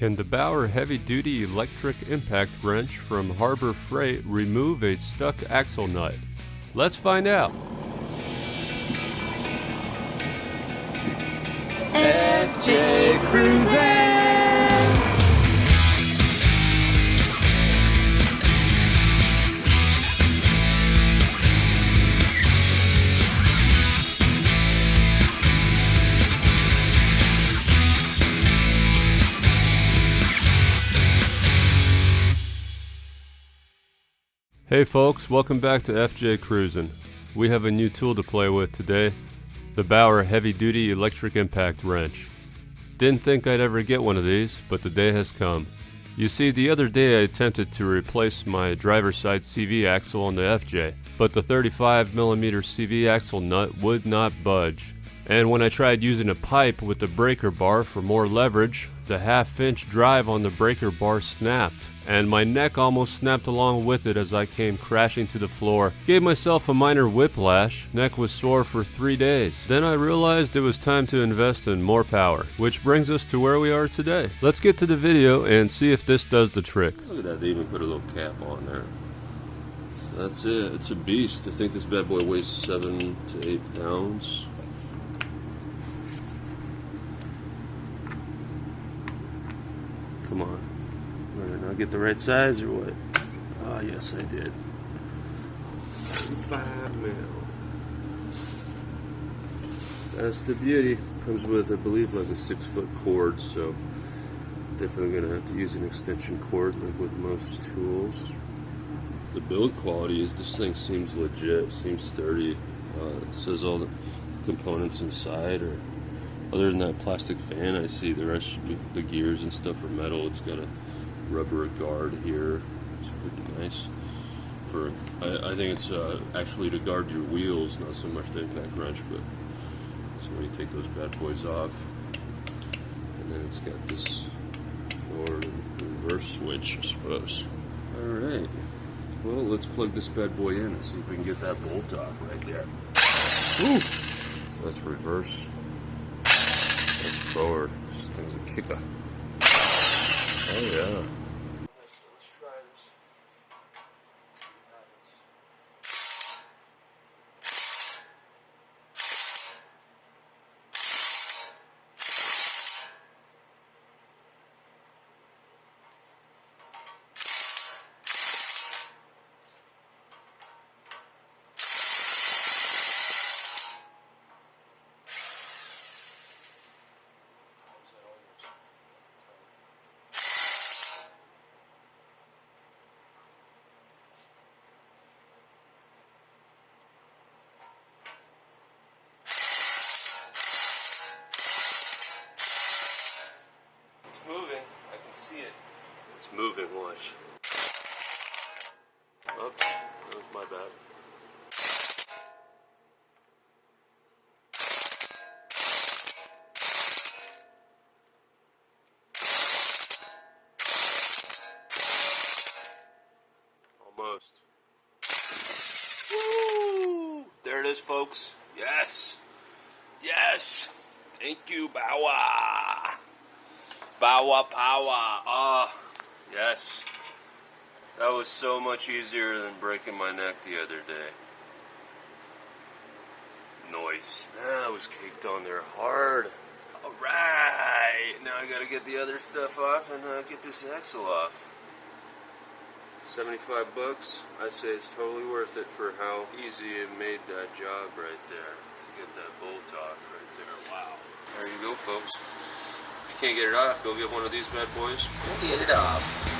Can the Bauer heavy-duty electric impact wrench from Harbor Freight remove a stuck axle nut? Let's find out. FJ Cruisin! Hey folks, welcome back to FJ Cruisin. We have a new tool to play with today, the Bauer heavy-duty electric impact wrench. Didn't think I'd ever get one of these, but the day has come. You see, the other day I attempted to replace my driver's side CV axle on the FJ, but the 35mm CV axle nut would not budge. And when I tried using a pipe with the breaker bar for more leverage, the half-inch drive on the breaker bar snapped, and my neck almost snapped along with it as I came crashing to the floor. Gave myself a minor whiplash, neck was sore for 3 days. Then I realized it was time to invest in more power, which brings us to where we are today. Let's get to the video and see if this does the trick. Look at that, they even put a little cap on there. That's it, it's a beast. I think this bad boy weighs 7 to 8 pounds. Come on. Did I not get the right size or what? Oh, yes, I did. 5mm. That's the beauty. Comes with, I believe, like a 6-foot cord, so definitely gonna have to use an extension cord like with most tools. The build quality is, this thing seems legit, seems sturdy. It says all the components inside are, other than that plastic fan, I see the rest, the gears and stuff are metal. It's got a rubber guard here. It's pretty nice. For I think it's actually to guard your wheels, not so much the impact wrench. But so when you take those bad boys off, and then it's got this forward and reverse switch, I suppose. All right. Well, let's plug this bad boy in and see if we can get that bolt off right there. Woo! So that's reverse. That's forward. This thing's a kicker. Oh yeah. Let's try this. It's moving. I can see it. It's moving, watch. Oops, that was my bad. Almost. Woo! There it is, folks. Yes! Yes! Thank you, Bauer! Bauer power. Ah, yes. That was so much easier than breaking my neck the other day. Nice. That was caked on there hard. Alright. Now I gotta get the other stuff off and get this axle off. 75 bucks. I say it's totally worth it for how easy it made that job right there. To get that bolt off right there. Wow. There you go, folks. If you can't get it off, go get one of these bad boys and get it off.